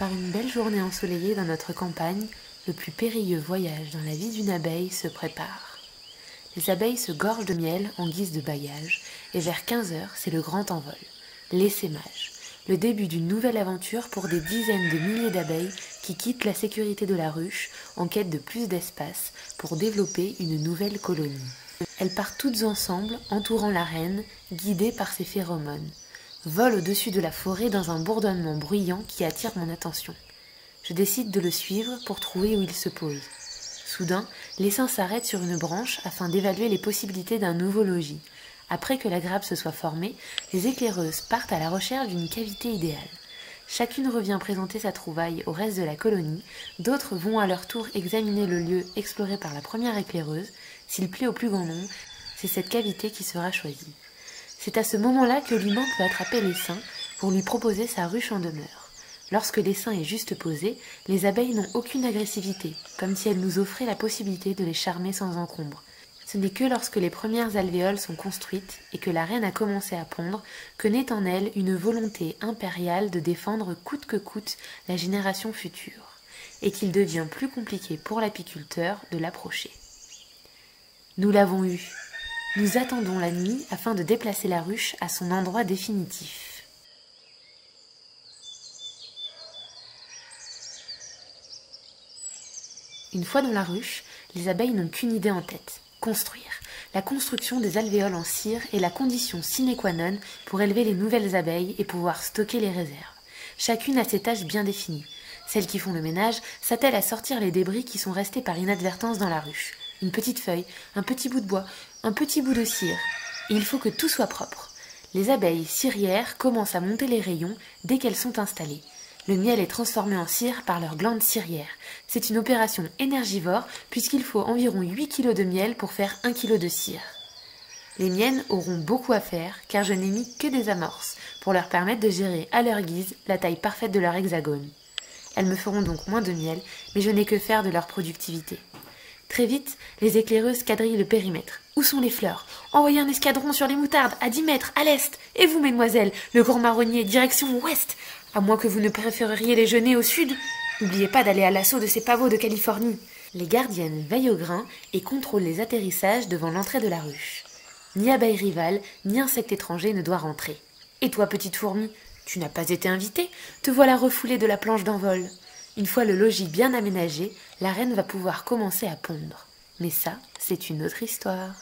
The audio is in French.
Par une belle journée ensoleillée dans notre campagne, le plus périlleux voyage dans la vie d'une abeille se prépare. Les abeilles se gorgent de miel en guise de bagage, et vers 15 heures, c'est le grand envol, l'essaimage, le début d'une nouvelle aventure pour des dizaines de milliers d'abeilles qui quittent la sécurité de la ruche en quête de plus d'espace pour développer une nouvelle colonie. Elles partent toutes ensemble, entourant la reine, guidées par ses phéromones, volent au-dessus de la forêt dans un bourdonnement bruyant qui attire mon attention. Je décide de le suivre pour trouver où il se pose. Soudain, l'essaim s'arrête sur une branche afin d'évaluer les possibilités d'un nouveau logis. Après que la grappe se soit formée, les éclaireuses partent à la recherche d'une cavité idéale. Chacune revient présenter sa trouvaille au reste de la colonie, d'autres vont à leur tour examiner le lieu exploré par la première éclaireuse. S'il plaît au plus grand nombre, c'est cette cavité qui sera choisie. C'est à ce moment-là que l'humain peut attraper l'essaim pour lui proposer sa ruche en demeure. Lorsque l'essaim est juste posé, les abeilles n'ont aucune agressivité, comme si elles nous offraient la possibilité de les charmer sans encombre. Ce n'est que lorsque les premières alvéoles sont construites et que la reine a commencé à pondre que naît en elle une volonté impériale de défendre coûte que coûte la génération future, et qu'il devient plus compliqué pour l'apiculteur de l'approcher. Nous l'avons eu. Nous attendons la nuit afin de déplacer la ruche à son endroit définitif. Une fois dans la ruche, les abeilles n'ont qu'une idée en tête, construire. La construction des alvéoles en cire est la condition sine qua non pour élever les nouvelles abeilles et pouvoir stocker les réserves. Chacune a ses tâches bien définies. Celles qui font le ménage s'attellent à sortir les débris qui sont restés par inadvertance dans la ruche. Une petite feuille, un petit bout de bois, un petit bout de cire. Et il faut que tout soit propre. Les abeilles cirières commencent à monter les rayons dès qu'elles sont installées. Le miel est transformé en cire par leurs glandes cirières. C'est une opération énergivore puisqu'il faut environ 8 kg de miel pour faire 1 kg de cire. Les miennes auront beaucoup à faire car je n'ai mis que des amorces pour leur permettre de gérer à leur guise la taille parfaite de leur hexagone. Elles me feront donc moins de miel, mais je n'ai que faire de leur productivité. Très vite, les éclaireuses quadrillent le périmètre. Où sont les fleurs? Envoyez un escadron sur les moutardes, à 10 mètres, à l'est. Et vous, mesdemoiselles, le grand marronnier, direction ouest. À moins que vous ne préféreriez les genêts au sud. N'oubliez pas d'aller à l'assaut de ces pavots de Californie. Les gardiennes veillent au grain et contrôlent les atterrissages devant l'entrée de la ruche. Ni abeille rivale, ni insecte étranger ne doit rentrer. Et toi, petite fourmi, tu n'as pas été invitée? Te voilà refoulée de la planche d'envol. Une fois le logis bien aménagé, la reine va pouvoir commencer à pondre. Mais ça, c'est une autre histoire.